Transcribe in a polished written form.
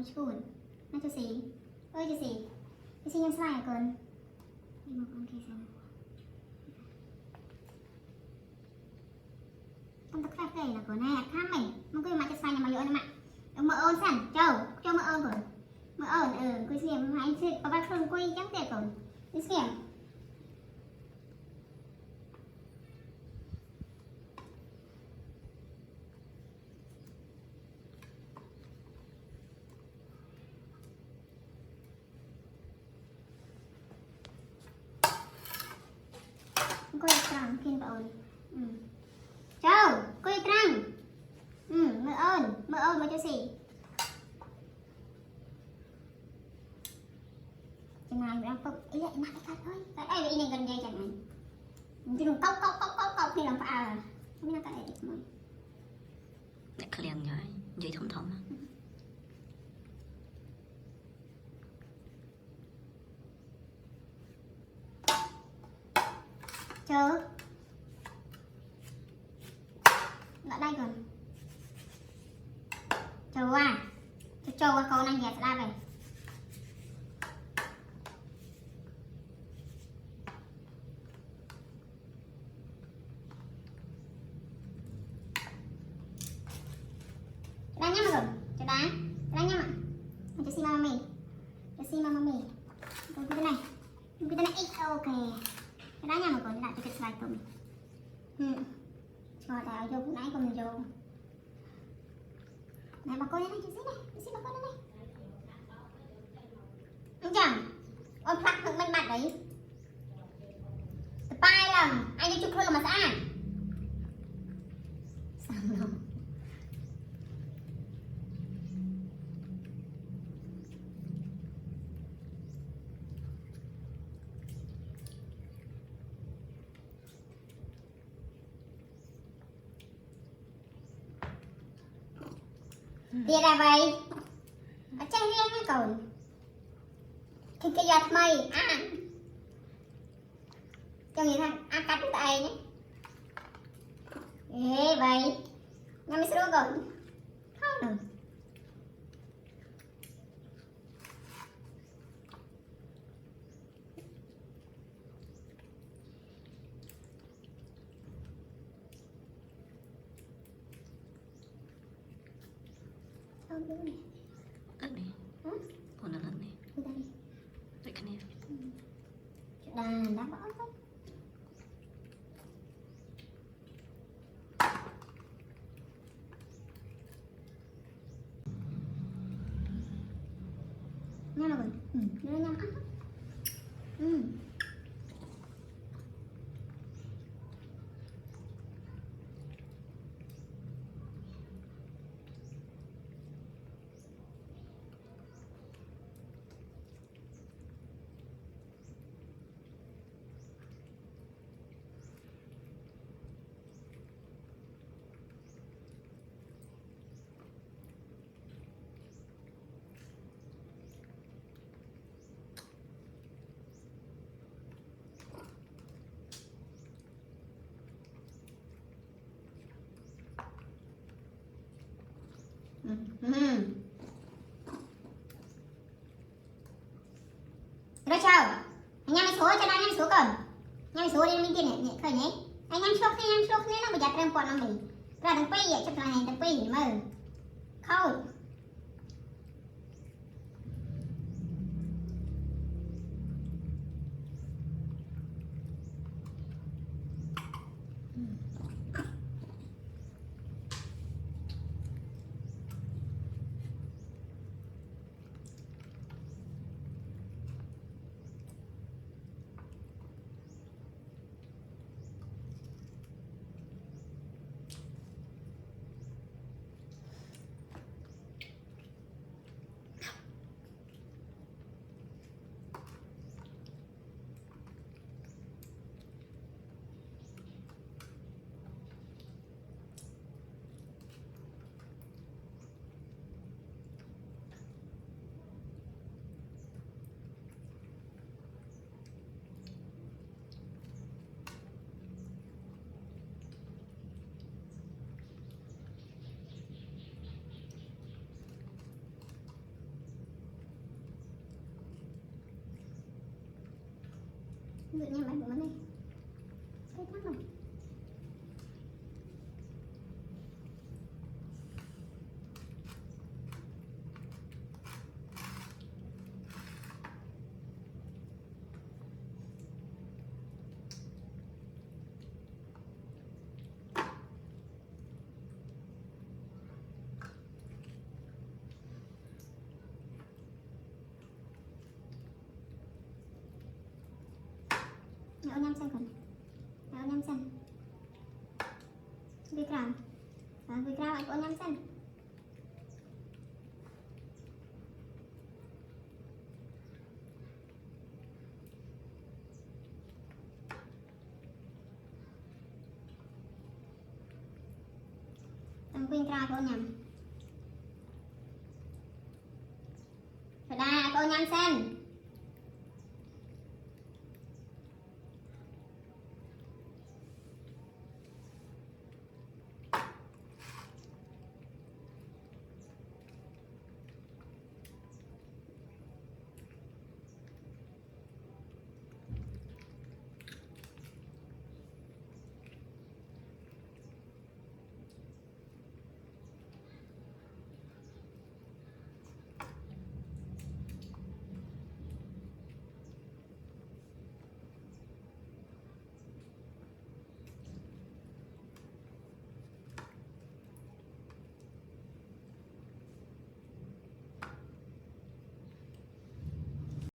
school น่าจะสีจะสียังสลายเกินนี่มันโอเคสิต้องตะแคร่เกยนะก่อนแน่ถ้าไม่มันก็มาจะสลายมาเยอะนะมะมือเอิญสั่นเจ้ามือเอิญก่อนมือเอิญกูเสียมให้สิประวัติเครื่องกูจังเตะก่อนนี่เสียมก็อีกครั้งกินไปอ่อนเจ้าก็อีกครั้งมืออ่อนมาจะสิจะมาอยู่แล้วปุ๊บไอ้เนี่ยมาไปกันเฮ้ยcái ai vậy này gần đây chẳng hạn chỉ dùng cốc thì làm phải không biết cái này được không Đặt liền rồi dây thông thông chờ lại đây còn chờ qua con anh dẹp ra về đá nhá mà rồi cho đá nhá mà cho xi mama mì rồi cái này ok đá nhá mà còn lại cho cái slide của mình cho tạo vô nãy của mình vô này bà con này chút xíu bà con này không chẳng ôm phát thực minh bạch đấy tay lần anh đi chụp thôi mà xã sao không Thì là vậy ở trên riêng hay còn thì cái giật mày cho người ta cắt tay nhé vậy nhưng mà sẽ rồi không được Lật đi Còn là lật đi Vậy cái này đã bỏ thôi nha rồi đưa nha Rồi chào anh em số cho anh em số cần anh em số đi mình tiền nhỉ khởi nhé anh em số này nó bị giặt rem còn nó mình ra đừng quay vậy cho này đừng quay mà không Dự nha bạn của này. Cái thắc rồi. Nhớ nhâm sen còn. Nhớ nhâm sen. Vikram. Vikram anh có nhâm sen. Tầm Vikram có nhầm. Rồi đây cô nhâm sen.